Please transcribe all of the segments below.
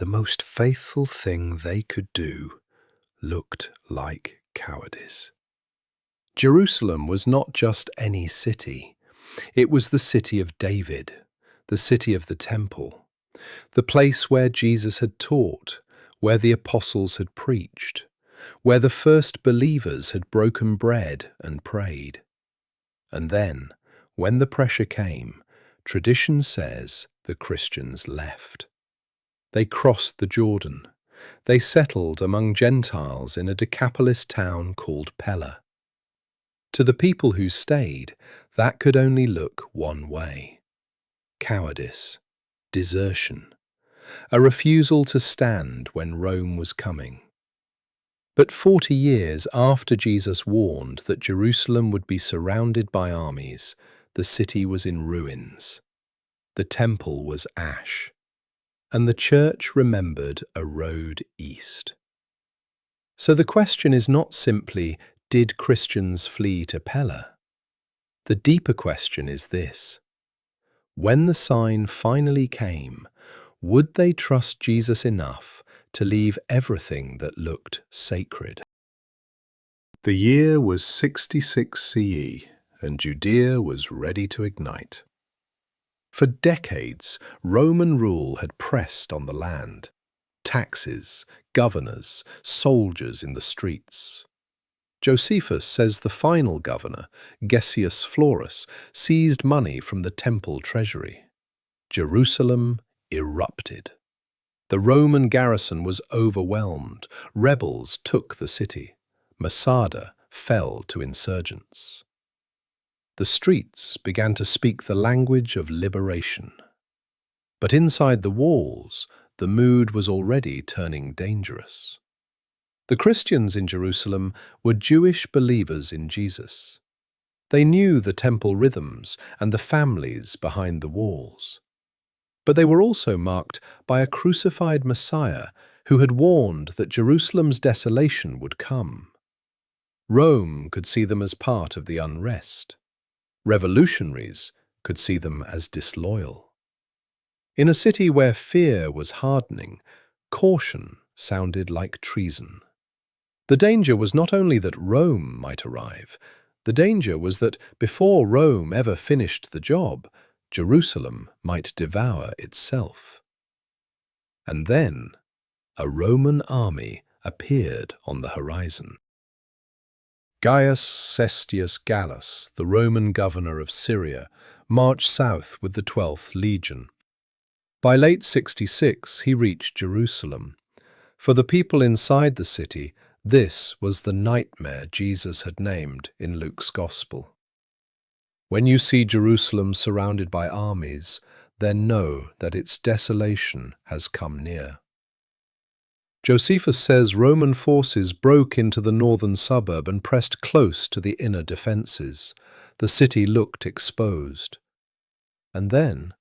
the most faithful thing they could do looked like cowardice. Jerusalem was not just any city. It was the city of David, the city of the temple, the place where Jesus had taught, where the apostles had preached, where the first believers had broken bread and prayed. And then, when the pressure came, tradition says the Christians left. They crossed the Jordan. They settled among Gentiles in a Decapolis town called Pella. To the people who stayed, that could only look one way: cowardice, desertion, a refusal to stand when Rome was coming. But 40 years after Jesus warned that Jerusalem would be surrounded by armies, the city was in ruins. The temple was ash, and the church remembered a road east. So the question is not simply, did Christians flee to Pella? The deeper question is this: when the sign finally came, would they trust Jesus enough to leave everything that looked sacred? The year was 66 CE, and Judea was ready to ignite. For decades, Roman rule had pressed on the land. Taxes, governors, soldiers in the streets. Josephus says the final governor, Cestius Gallus, seized money from the temple treasury. Jerusalem erupted. The Roman garrison was overwhelmed. Rebels took the city. Masada fell to insurgents. The streets began to speak the language of liberation. But inside the walls, the mood was already turning dangerous. The Christians in Jerusalem were Jewish believers in Jesus. They knew the temple rhythms and the families behind the walls. But they were also marked by a crucified Messiah who had warned that Jerusalem's desolation would come. Rome could see them as part of the unrest. Revolutionaries could see them as disloyal. In a city where fear was hardening, caution sounded like treason. The danger was not only that Rome might arrive, the danger was that before Rome ever finished the job, Jerusalem might devour itself. And then a Roman army appeared on the horizon. Gaius Cestius Gallus, the Roman governor of Syria, marched south with the 12th Legion. By late 66, he reached Jerusalem. For the people inside the city, this was the nightmare Jesus had named in Luke's Gospel. When you see Jerusalem surrounded by armies, then know that its desolation has come near. Josephus says Roman forces broke into the northern suburb and pressed close to the inner defences. The city looked exposed. And then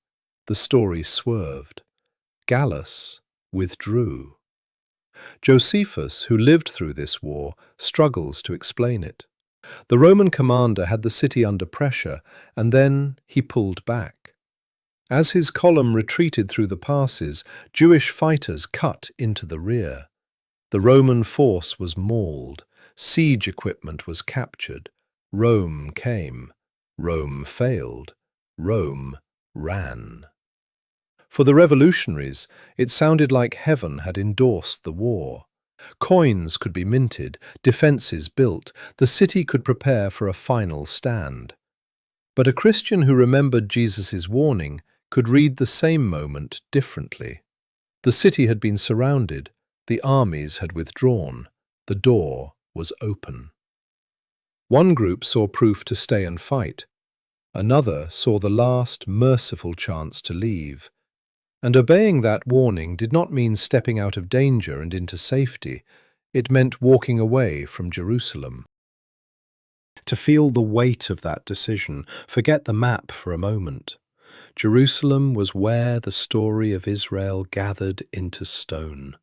the story swerved. Gallus withdrew. Josephus, who lived through this war, struggles to explain it. The Roman commander had the city under pressure, and then he pulled back. As his column retreated through the passes, Jewish fighters cut into the rear. The Roman force was mauled. Siege equipment was captured. Rome came. Rome failed. Rome ran. For the revolutionaries, it sounded like heaven had endorsed the war. Coins could be minted, defences built, the city could prepare for a final stand. But a Christian who remembered Jesus' warning could read the same moment differently. The city had been surrounded, the armies had withdrawn, the door was open. One group saw proof to stay and fight. Another saw the last merciful chance to leave. And obeying that warning did not mean stepping out of danger and into safety. It meant walking away from Jerusalem. To feel the weight of that decision, forget the map for a moment. Jerusalem was where the story of Israel gathered into stone.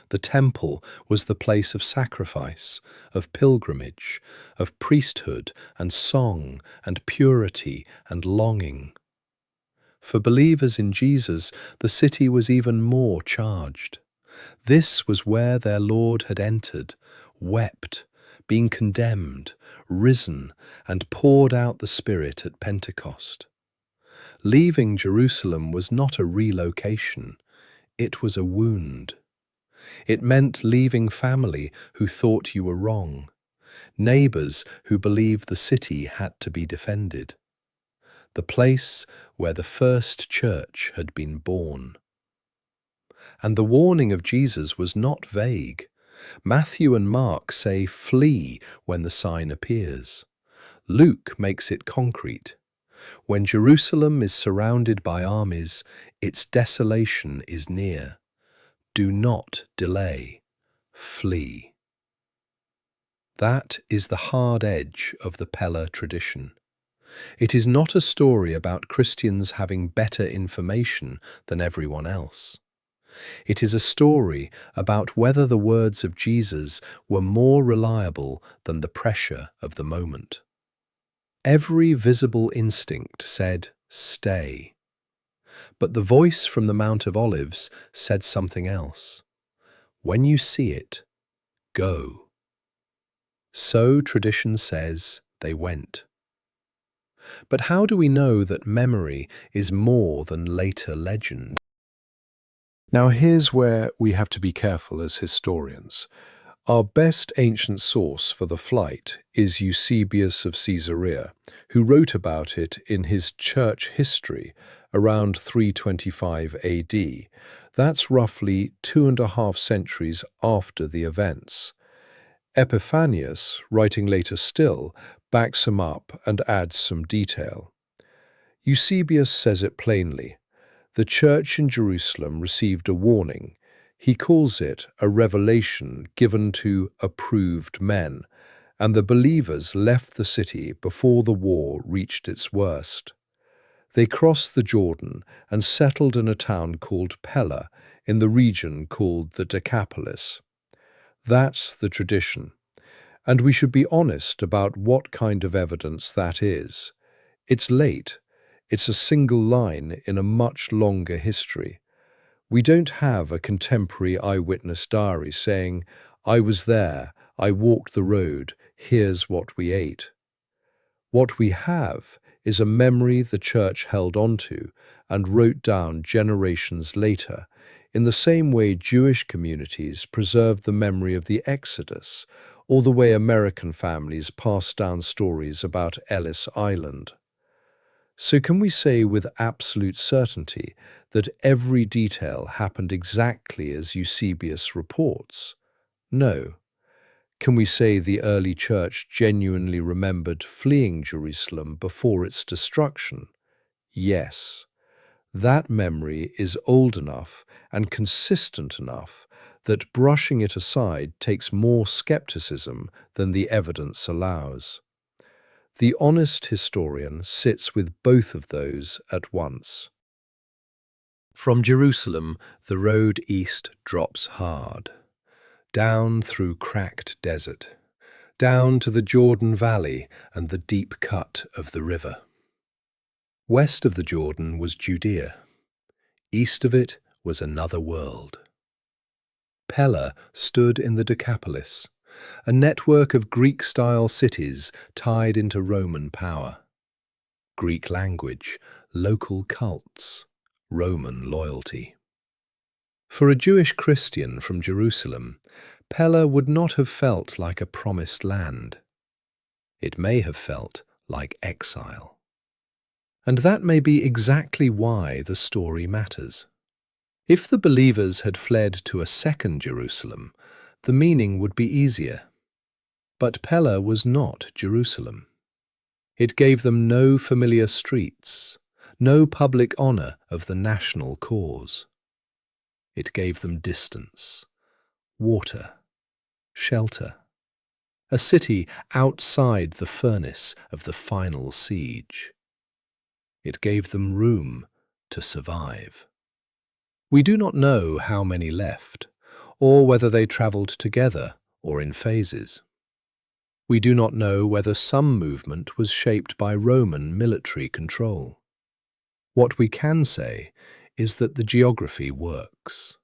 The temple was the place of sacrifice, of pilgrimage, of priesthood and song and purity and longing. For believers in Jesus, the city was even more charged. This was where their Lord had entered, wept, been condemned, risen, and poured out the Spirit at Pentecost. Leaving Jerusalem was not a relocation, it was a wound. It meant leaving family who thought you were wrong, neighbours who believed the city had to be defended, the place where the first church had been born. And the warning of Jesus was not vague. Matthew and Mark say, "Flee," when the sign appears. Luke makes it concrete. When Jerusalem is surrounded by armies, its desolation is near. Do not delay. Flee. That is the hard edge of the Pella tradition. It is not a story about Christians having better information than everyone else. It is a story about whether the words of Jesus were more reliable than the pressure of the moment. Every visible instinct said, "Stay." But the voice from the Mount of Olives said something else. When you see it, go. So tradition says they went. But how do we know that memory is more than later legend? Now here's where we have to be careful as historians. Our best ancient source for the flight is Eusebius of Caesarea, who wrote about it in his church history around 325 AD. That's roughly 2.5 centuries after the events. Epiphanius, writing later still, backs him up and adds some detail. Eusebius says it plainly. The church in Jerusalem received a warning. He calls it a revelation given to approved men, and the believers left the city before the war reached its worst. They crossed the Jordan and settled in a town called Pella, in the region called the Decapolis. That's the tradition. And we should be honest about what kind of evidence that is. It's late. It's a single line in a much longer history. We don't have a contemporary eyewitness diary saying, "I was there, I walked the road, here's what we ate." What we have is a memory the church held onto and wrote down generations later, in the same way Jewish communities preserved the memory of the Exodus, or the way American families passed down stories about Ellis Island. So can we say with absolute certainty that every detail happened exactly as Eusebius reports? No. Can we say the early church genuinely remembered fleeing Jerusalem before its destruction? Yes. That memory is old enough and consistent enough that brushing it aside takes more skepticism than the evidence allows. The honest historian sits with both of those at once. From Jerusalem, the road east drops hard, down through cracked desert, down to the Jordan Valley and the deep cut of the river. West of the Jordan was Judea. East of it was another world. Pella stood in the Decapolis, a network of Greek-style cities tied into Roman power. Greek language, local cults, Roman loyalty. For a Jewish Christian from Jerusalem, Pella would not have felt like a promised land. It may have felt like exile. And that may be exactly why the story matters. If the believers had fled to a second Jerusalem, the meaning would be easier. But Pella was not Jerusalem. It gave them no familiar streets, no public honor of the national cause. It gave them distance, water, shelter, a city outside the furnace of the final siege. It gave them room to survive. We do not know how many left, or whether they traveled together or in phases. We do not know whether some movement was shaped by Roman military control. What we can say is that the geography works.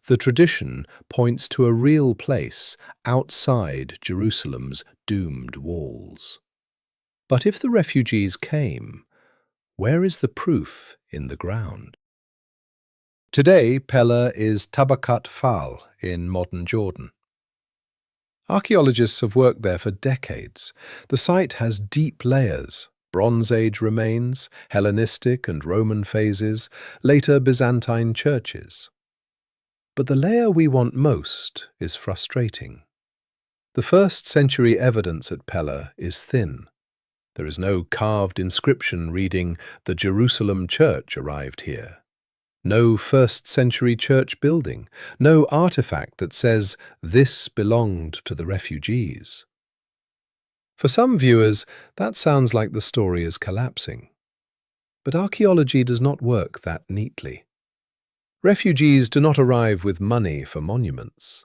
The tradition points to a real place outside Jerusalem's doomed walls. But if the refugees came, where is the proof in the ground? Today, Pella is Tabakat Fal in modern Jordan. Archaeologists have worked there for decades. The site has deep layers: Bronze Age remains, Hellenistic and Roman phases, later Byzantine churches. But the layer we want most is frustrating. The first-century evidence at Pella is thin. There is no carved inscription reading, "The Jerusalem Church arrived here." No first-century church building, no artifact that says, "This belonged to the refugees." For some viewers, that sounds like the story is collapsing. But archaeology does not work that neatly. Refugees do not arrive with money for monuments.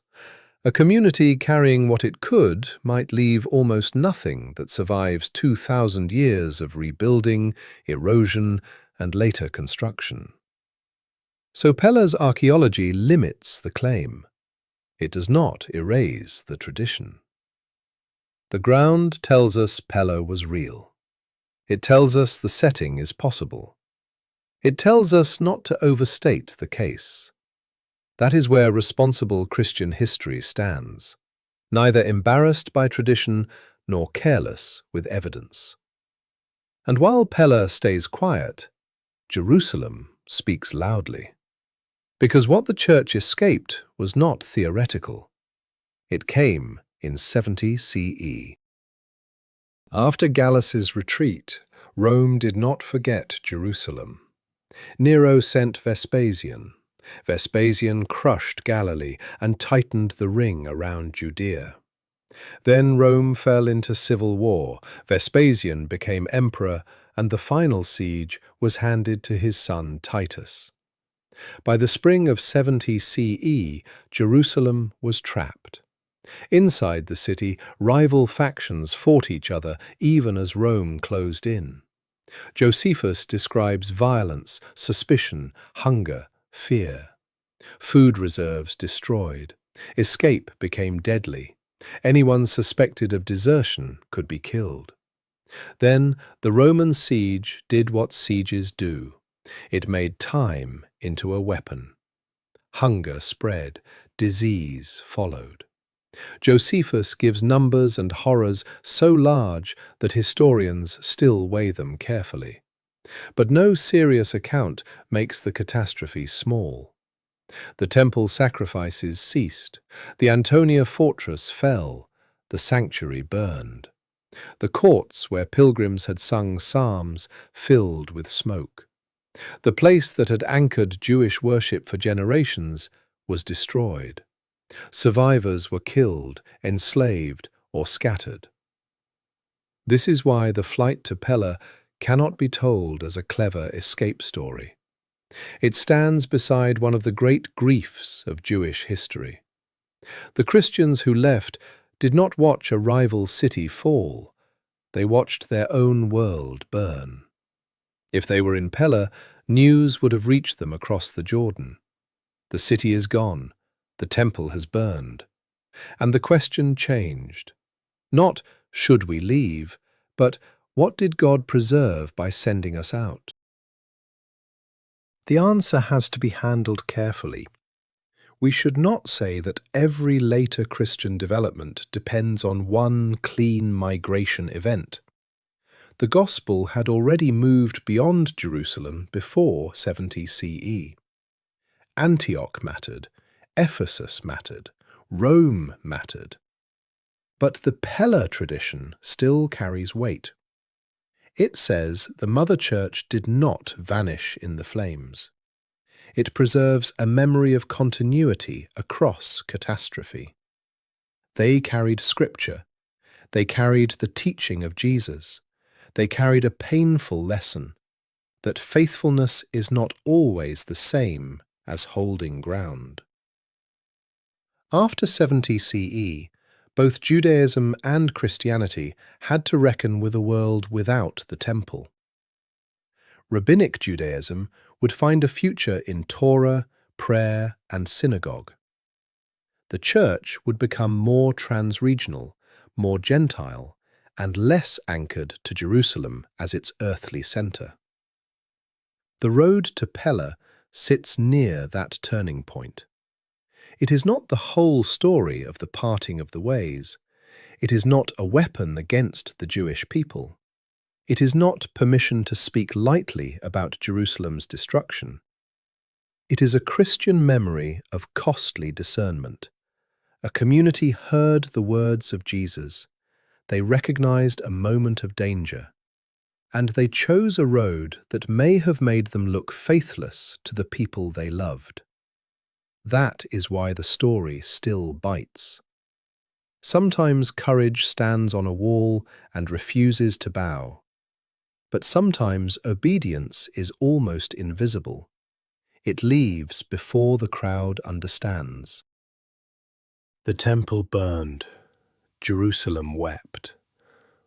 A community carrying what it could might leave almost nothing that survives 2,000 years of rebuilding, erosion, and later construction. So Pella's archaeology limits the claim. It does not erase the tradition. The ground tells us Pella was real. It tells us the setting is possible. It tells us not to overstate the case. That is where responsible Christian history stands, neither embarrassed by tradition nor careless with evidence. And while Pella stays quiet, Jerusalem speaks loudly. Because what the church escaped was not theoretical. It came in 70 CE. After Gallus's retreat, Rome did not forget Jerusalem. Nero sent Vespasian. Vespasian crushed Galilee and tightened the ring around Judea. Then Rome fell into civil war. Vespasian became emperor, and the final siege was handed to his son Titus. By the spring of 70 CE, Jerusalem was trapped. Inside the city, rival factions fought each other even as Rome closed in. Josephus describes violence, suspicion, hunger, fear. Food reserves destroyed. Escape became deadly. Anyone suspected of desertion could be killed. Then the Roman siege did what sieges do. It made time into a weapon. Hunger spread, disease followed. Josephus gives numbers and horrors so large that historians still weigh them carefully. But no serious account makes the catastrophe small. The temple sacrifices ceased, the Antonia fortress fell, the sanctuary burned. The courts where pilgrims had sung psalms filled with smoke. The place that had anchored Jewish worship for generations was destroyed. Survivors were killed, enslaved, or scattered. This is why the flight to Pella cannot be told as a clever escape story. It stands beside one of the great griefs of Jewish history. The Christians who left did not watch a rival city fall. They watched their own world burn. If they were in Pella, news would have reached them across the Jordan. The city is gone. The temple has burned. And the question changed. Not, should we leave, but what did God preserve by sending us out? The answer has to be handled carefully. We should not say that every later Christian development depends on one clean migration event. The gospel had already moved beyond Jerusalem before 70 CE. Antioch mattered, Ephesus mattered, Rome mattered. But the Pella tradition still carries weight. It says the Mother Church did not vanish in the flames. It preserves a memory of continuity across catastrophe. They carried Scripture. They carried the teaching of Jesus. They carried a painful lesson that faithfulness is not always the same as holding ground. After 70 CE, both Judaism and Christianity had to reckon with a world without the temple. Rabbinic Judaism would find a future in Torah, prayer, and synagogue. The church would become more transregional, more Gentile, and less anchored to Jerusalem as its earthly center. The road to Pella sits near that turning point. It is not the whole story of the parting of the ways. It is not a weapon against the Jewish people. It is not permission to speak lightly about Jerusalem's destruction. It is a Christian memory of costly discernment. A community heard the words of Jesus. They recognized a moment of danger, and they chose a road that may have made them look faithless to the people they loved. That is why the story still bites. Sometimes courage stands on a wall and refuses to bow, but sometimes obedience is almost invisible. It leaves before the crowd understands. The temple burned. Jerusalem wept.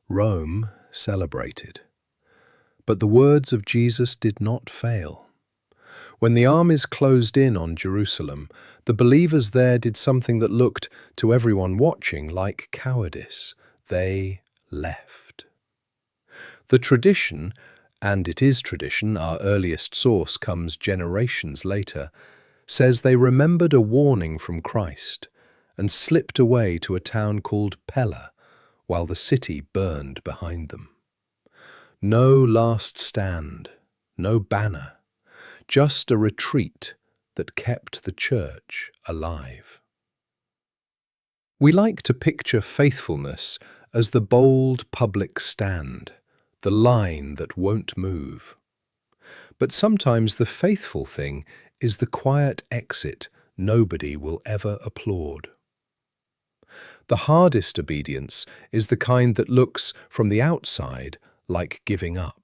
Rome celebrated. But the words of Jesus did not fail. When the armies closed in on Jerusalem, the believers there did something that looked, to everyone watching, like cowardice. They left. The tradition, and it is tradition, our earliest source comes generations later, says they remembered a warning from Christ and slipped away to a town called Pella, while the city burned behind them. No last stand, no banner, just a retreat that kept the church alive. We like to picture faithfulness as the bold public stand, the line that won't move. But sometimes the faithful thing is the quiet exit nobody will ever applaud. The hardest obedience is the kind that looks, from the outside, like giving up.